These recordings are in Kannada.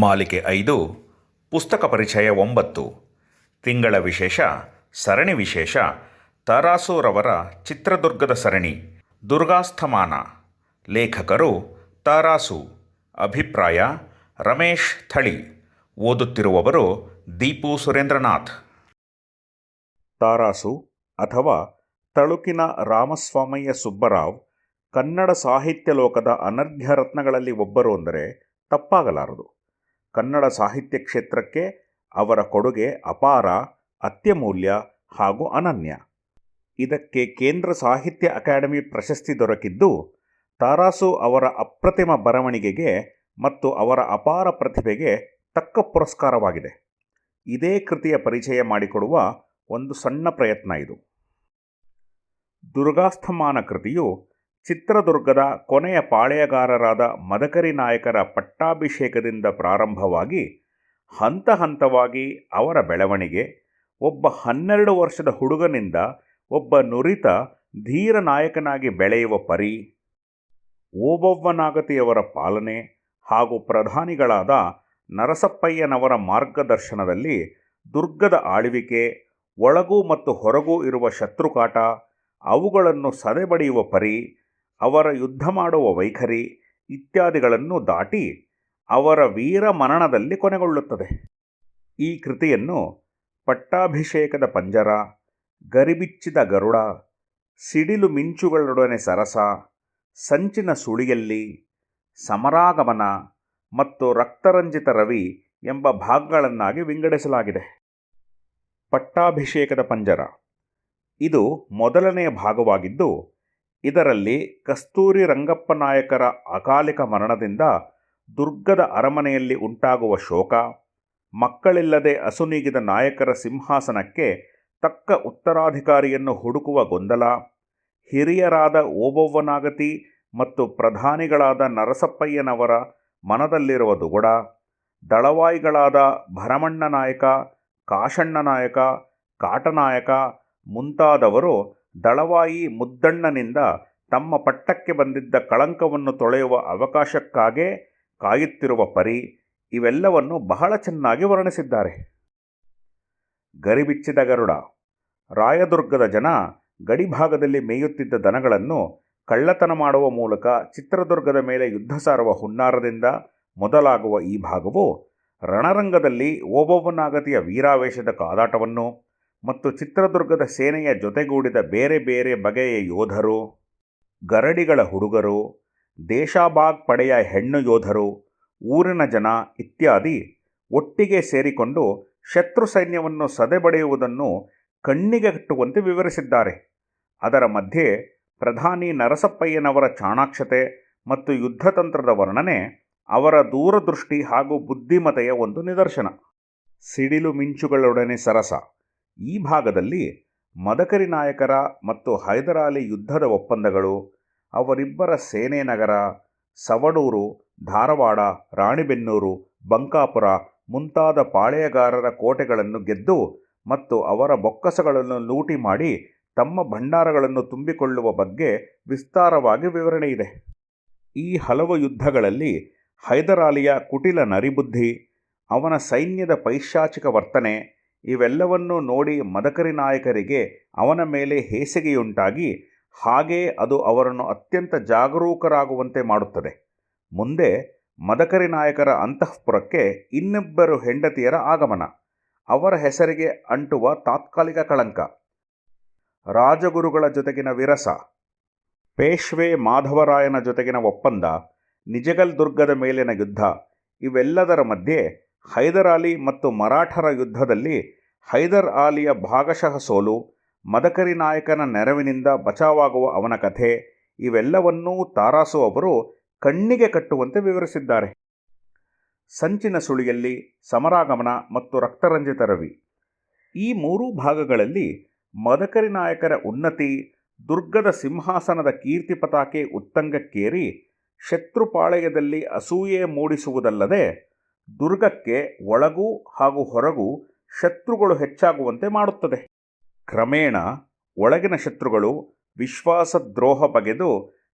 ಮಾಲಿಕೆ 5 ಪುಸ್ತಕ ಪರಿಚಯ 9 ತಿಂಗಳ ವಿಶೇಷ ಸರಣಿ ವಿಶೇಷ ತರಾಸುರವರ ಚಿತ್ರದುರ್ಗದ ಸರಣಿ ದುರ್ಗಾಸ್ತಮಾನ. ಲೇಖಕರು ತರಾಸು. ಅಭಿಪ್ರಾಯ ರಮೇಶ್ ಥಳಿ. ಓದುತ್ತಿರುವವರು ದೀಪು ಸುರೇಂದ್ರನಾಥ್. ತರಾಸು ಅಥವಾ ತಳುಕಿನ ರಾಮಸ್ವಾಮಯ್ಯ ಸುಬ್ಬರಾವ್ ಕನ್ನಡ ಸಾಹಿತ್ಯ ಲೋಕದ ಅನರ್ಘ್ಯ ರತ್ನಗಳಲ್ಲಿ ಒಬ್ಬರು ಅಂದರೆ ತಪ್ಪಾಗಲಾರದು. ಕನ್ನಡ ಸಾಹಿತ್ಯ ಕ್ಷೇತ್ರಕ್ಕೆ ಅವರ ಕೊಡುಗೆ ಅಪಾರ, ಅತ್ಯಮೂಲ್ಯ ಹಾಗೂ ಅನನ್ಯ. ಇದಕ್ಕೆ ಕೇಂದ್ರ ಸಾಹಿತ್ಯ ಅಕಾಡೆಮಿ ಪ್ರಶಸ್ತಿ ದೊರಕಿದ್ದು ತರಾಸು ಅವರ ಅಪ್ರತಿಮ ಬರವಣಿಗೆಗೆ ಮತ್ತು ಅವರ ಅಪಾರ ಪ್ರತಿಭೆಗೆ ತಕ್ಕ ಪುರಸ್ಕಾರವಾಗಿದೆ. ಇದೇ ಕೃತಿಯ ಪರಿಚಯ ಮಾಡಿಕೊಡುವ ಒಂದು ಸಣ್ಣ ಪ್ರಯತ್ನ ಇದು. ದುರ್ಗಾಸ್ತಮಾನ ಕೃತಿಯು ಚಿತ್ರದುರ್ಗದ ಕೊನೆಯ ಪಾಳೆಯಗಾರರಾದ ಮದಕರಿ ನಾಯಕರ ಪಟ್ಟಾಭಿಷೇಕದಿಂದ ಪ್ರಾರಂಭವಾಗಿ ಹಂತ ಹಂತವಾಗಿ ಅವರ ಬೆಳವಣಿಗೆ, ಒಬ್ಬ 12 ವರ್ಷದ ಹುಡುಗನಿಂದ ಒಬ್ಬ ನುರಿತ ಧೀರ ನಾಯಕನಾಗಿ ಬೆಳೆಯುವ ಪರಿ, ಓಬವ್ವನಾಗತಿಯವರ ಪಾಲನೆ ಹಾಗೂ ಪ್ರಧಾನಿಗಳಾದ ನರಸಪ್ಪಯ್ಯನವರ ಮಾರ್ಗದರ್ಶನದಲ್ಲಿ ದುರ್ಗದ ಆಳ್ವಿಕೆ, ಒಳಗೂ ಮತ್ತು ಹೊರಗೂ ಇರುವ ಶತ್ರುಕಾಟ, ಅವುಗಳನ್ನು ಸದೆಬಡಿಯುವ ಪರಿ, ಅವರ ಯುದ್ಧ ಮಾಡುವ ವೈಖರಿ ಇತ್ಯಾದಿಗಳನ್ನು ದಾಟಿ ಅವರ ವೀರ ಮನನದಲ್ಲಿ ಕೊನೆಗೊಳ್ಳುತ್ತದೆ. ಈ ಕೃತಿಯನ್ನು ಪಟ್ಟಾಭಿಷೇಕದ ಪಂಜರ, ಗರಿಬಿಚ್ಚಿದ ಗರುಡ, ಸಿಡಿಲು ಮಿಂಚುಗಳೊಡನೆ ಸರಸ, ಸಂಚಿನ ಸುಳಿಯಲ್ಲಿ, ಸಮರಾಗಮನ ಮತ್ತು ರಕ್ತರಂಜಿತ ರವಿ ಎಂಬ ಭಾಗಗಳನ್ನಾಗಿ ವಿಂಗಡಿಸಲಾಗಿದೆ. ಪಟ್ಟಾಭಿಷೇಕದ ಪಂಜರ ಇದು ಮೊದಲನೆಯ ಭಾಗವಾಗಿದ್ದು, ಇದರಲ್ಲಿ ಕಸ್ತೂರಿ ರಂಗಪ್ಪ ನಾಯಕರ ಅಕಾಲಿಕ ಮರಣದಿಂದ ದುರ್ಗದ ಅರಮನೆಯಲ್ಲಿ ಉಂಟಾಗುವ ಶೋಕ, ಮಕ್ಕಳಿಲ್ಲದೆ ಅಸುನೀಗಿದ ನಾಯಕರ ಸಿಂಹಾಸನಕ್ಕೆ ತಕ್ಕ ಉತ್ತರಾಧಿಕಾರಿಯನ್ನು ಹುಡುಕುವ ಗೊಂದಲ, ಹಿರಿಯರಾದ ಓಬವ್ವನಾಗತಿ ಮತ್ತು ಪ್ರಧಾನಿಗಳಾದ ನರಸಪ್ಪಯ್ಯನವರ ಮನದಲ್ಲಿರುವ ದುಗುಡ, ದಳವಾಯಿಗಳಾದ ಭರಮಣ್ಣ ನಾಯಕ, ಕಾಶಣ್ಣ ನಾಯಕ, ಕಾಟನಾಯಕ ಮುಂತಾದವರು ದಳವಾಯಿ ಮುದ್ದಣ್ಣನಿಂದ ತಮ್ಮ ಪಟ್ಟಕ್ಕೆ ಬಂದಿದ್ದ ಕಳಂಕವನ್ನು ತೊಳೆಯುವ ಅವಕಾಶಕ್ಕಾಗೇ ಕಾಯುತ್ತಿರುವ ಪರಿ, ಇವೆಲ್ಲವನ್ನು ಬಹಳ ಚೆನ್ನಾಗಿ ವರ್ಣಿಸಿದ್ದಾರೆ. ಗರಿಬಿಚ್ಚಿದ ಗರುಡ. ರಾಯದುರ್ಗದ ಜನ ಗಡಿಭಾಗದಲ್ಲಿ ಮೇಯುತ್ತಿದ್ದ ದನಗಳನ್ನು ಕಳ್ಳತನ ಮಾಡುವ ಮೂಲಕ ಚಿತ್ರದುರ್ಗದ ಮೇಲೆ ಯುದ್ಧ ಸಾರುವ ಹುನ್ನಾರದಿಂದ ಮೊದಲಾಗುವ ಈ ಭಾಗವು ರಣರಂಗದಲ್ಲಿ ಓಬವ್ವನಾಗತಿಯ ವೀರಾವೇಶದ ಕಾದಾಟವನ್ನು ಮತ್ತು ಚಿತ್ರದುರ್ಗದ ಸೇನೆಯ ಜೊತೆಗೂಡಿದ ಬೇರೆ ಬೇರೆ ಬಗೆಯ ಯೋಧರು, ಗರಡಿಗಳ ಹುಡುಗರು, ದೇಶಾಬಾಗ್ ಪಡೆಯ ಹೆಣ್ಣು ಯೋಧರು, ಊರಿನ ಜನ ಇತ್ಯಾದಿ ಒಟ್ಟಿಗೆ ಸೇರಿಕೊಂಡು ಶತ್ರು ಸೈನ್ಯವನ್ನು ಸದೆಬಡಿಯುವುದನ್ನು ಕಣ್ಣಿಗೆಟುವಂತೆ ವಿವರಿಸಿದ್ದಾರೆ. ಅದರ ಮಧ್ಯೆ ಪ್ರಧಾನಿ ನರಸಪ್ಪಯ್ಯನವರ ಚಾಣಾಕ್ಷತೆ ಮತ್ತು ಯುದ್ಧತಂತ್ರದ ವರ್ಣನೆ ಅವರ ದೂರದೃಷ್ಟಿ ಹಾಗೂ ಬುದ್ಧಿಮತೆಯ ಒಂದು ನಿದರ್ಶನ. ಸಿಡಿಲು ಮಿಂಚುಗಳೊಡನೆ ಸರಸ. ಈ ಭಾಗದಲ್ಲಿ ಮದಕರಿ ನಾಯಕರ ಮತ್ತು ಹೈದರಾಲಿ ಯುದ್ಧದ ಒಪ್ಪಂದಗಳು, ಅವರಿಬ್ಬರ ಸೇನೆ ನಗರ, ಸವಣೂರು, ಧಾರವಾಡ, ರಾಣಿಬೆನ್ನೂರು, ಬಂಕಾಪುರ ಮುಂತಾದ ಪಾಳೆಯಗಾರರ ಕೋಟೆಗಳನ್ನು ಗೆದ್ದು ಮತ್ತು ಅವರ ಬೊಕ್ಕಸಗಳನ್ನು ಲೂಟಿ ಮಾಡಿ ತಮ್ಮ ಭಂಡಾರಗಳನ್ನು ತುಂಬಿಕೊಳ್ಳುವ ಬಗ್ಗೆ ವಿಸ್ತಾರವಾಗಿ ವಿವರಣೆ ಇದೆ. ಈ ಹಲವು ಯುದ್ಧಗಳಲ್ಲಿ ಹೈದರಾಲಿಯ ಕುಟಿಲ ನರಿಬುದ್ಧಿ, ಅವನ ಸೈನ್ಯದ ಪೈಶಾಚಿಕ ವರ್ತನೆ ಇವೆಲ್ಲವನ್ನೂ ನೋಡಿ ಮದಕರಿ ನಾಯಕರಿಗೆ ಅವನ ಮೇಲೆ ಹೇಸಿಗೆಯುಂಟಾಗಿ ಹಾಗೇ ಅದು ಅವರನ್ನು ಅತ್ಯಂತ ಜಾಗರೂಕರಾಗುವಂತೆ ಮಾಡುತ್ತದೆ. ಮುಂದೆ ಮದಕರಿ ನಾಯಕರ ಅಂತಃಪುರಕ್ಕೆ ಇನ್ನಿಬ್ಬರು ಹೆಂಡತಿಯರ ಆಗಮನ, ಅವರ ಹೆಸರಿಗೆ ಅಂಟುವ ತಾತ್ಕಾಲಿಕ ಕಳಂಕ, ರಾಜಗುರುಗಳ ಜೊತೆಗಿನ ವಿರಸ, ಪೇಶ್ವೆ ಮಾಧವರಾಯನ ಜೊತೆಗಿನ ಒಪ್ಪಂದ, ನಿಜಗಲ್ ದುರ್ಗದ ಮೇಲಿನ ಯುದ್ಧ ಇವೆಲ್ಲದರ ಮಧ್ಯೆ ಹೈದರಾಲಿ ಮತ್ತು ಮರಾಠರ ಯುದ್ಧದಲ್ಲಿ ಹೈದರ್ ಆಲಿಯ ಭಾಗಶಃ ಸೋಲು, ಮದಕರಿ ನಾಯಕನ ನೆರವಿನಿಂದ ಬಚಾವಾಗುವ ಅವನ ಕಥೆ ಇವೆಲ್ಲವನ್ನೂ ತರಾಸು ಅವರು ಕಣ್ಣಿಗೆ ಕಟ್ಟುವಂತೆ ವಿವರಿಸಿದ್ದಾರೆ. ಸಂಚಿನ ಸುಳಿಯಲ್ಲಿ, ಸಮರಾಗಮನ ಮತ್ತು ರಕ್ತರಂಜಿತ ರವಿ ಈ ಮೂರೂ ಭಾಗಗಳಲ್ಲಿ ಮದಕರಿ ನಾಯಕರ ಉನ್ನತಿ, ದುರ್ಗದ ಸಿಂಹಾಸನದ ಕೀರ್ತಿ ಪತಾಕೆ ಉತ್ತಂಗಕ್ಕೇರಿ ಶತ್ರುಪಾಳೆಯದಲ್ಲಿ ಅಸೂಯೆ ಮೂಡಿಸುವುದಲ್ಲದೆ ದುರ್ಗಕ್ಕೆ ಒಳಗೂ ಹಾಗೂ ಹೊರಗೂ ಶತ್ರುಗಳು ಹೆಚ್ಚಾಗುವಂತೆ ಮಾಡುತ್ತದೆ. ಕ್ರಮೇಣ ಒಳಗಿನ ಶತ್ರುಗಳು ವಿಶ್ವಾಸದ್ರೋಹ ಬಗೆದು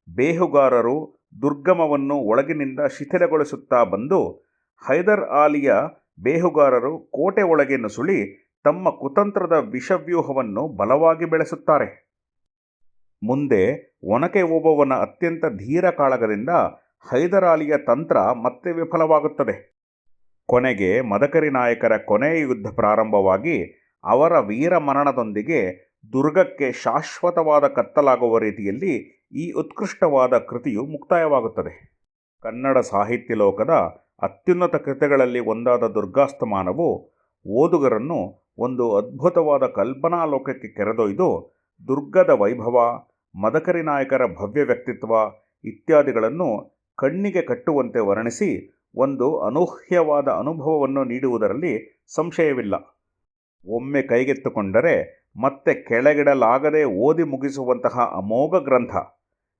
ಬೇಹುಗಾರರು ದುರ್ಗಮವನ್ನು ಒಳಗಿನಿಂದ ಶಿಥಿಲಗೊಳಿಸುತ್ತಾ ಬಂದು ಹೈದರ್ ಆಲಿಯ ಬೇಹುಗಾರರು ಕೋಟೆ ಒಳಗೆ ನುಸುಳಿ ತಮ್ಮ ಕುತಂತ್ರದ ವಿಷವ್ಯೂಹವನ್ನು ಬಲವಾಗಿ ಬೆಳೆಸುತ್ತಾರೆ. ಮುಂದೆ ಒನಕೆ ಓಬವ್ವನ ಅತ್ಯಂತ ಧೀರ ಕಾಳಗದಿಂದ ಹೈದರಾಲಿಯ ತಂತ್ರ ಮತ್ತೆ ವಿಫಲವಾಗುತ್ತದೆ. ಕೊನೆಗೆ ಮದಕರಿ ನಾಯಕರ ಕೊನೆಯ ಯುದ್ಧ ಪ್ರಾರಂಭವಾಗಿ ಅವರ ವೀರ ಮರಣದೊಂದಿಗೆ ದುರ್ಗಕ್ಕೆ ಶಾಶ್ವತವಾದ ಕತ್ತಲಾಗುವ ರೀತಿಯಲ್ಲಿ ಈ ಉತ್ಕೃಷ್ಟವಾದ ಕೃತಿಯು ಮುಕ್ತಾಯವಾಗುತ್ತದೆ. ಕನ್ನಡ ಸಾಹಿತ್ಯ ಲೋಕದ ಅತ್ಯುನ್ನತ ಕೃತಿಗಳಲ್ಲಿ ಒಂದಾದ ದುರ್ಗಾಸ್ತಮಾನವು ಓದುಗರನ್ನು ಒಂದು ಅದ್ಭುತವಾದ ಕಲ್ಪನಾ ಲೋಕಕ್ಕೆ ಕೆರೆದೊಯ್ದು ದುರ್ಗದ ವೈಭವ, ಮದಕರಿ ನಾಯಕರ ಭವ್ಯ ವ್ಯಕ್ತಿತ್ವ ಇತ್ಯಾದಿಗಳನ್ನು ಕಣ್ಣಿಗೆ ಕಟ್ಟುವಂತೆ ವರ್ಣಿಸಿ ಒಂದು ಅನೂಹ್ಯವಾದ ಅನುಭವವನ್ನು ನೀಡುವುದರಲ್ಲಿ ಸಂಶಯವಿಲ್ಲ. ಒಮ್ಮೆ ಕೈಗೆತ್ತಿಕೊಂಡರೆ ಮತ್ತೆ ಕೆಳಗಿಡಲಾಗದೆ ಓದಿ ಮುಗಿಸುವಂತಹ ಅಮೋಘ ಗ್ರಂಥ.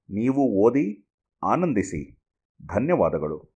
ನೀವು ಓದಿ ಆನಂದಿಸಿ. ಧನ್ಯವಾದಗಳು.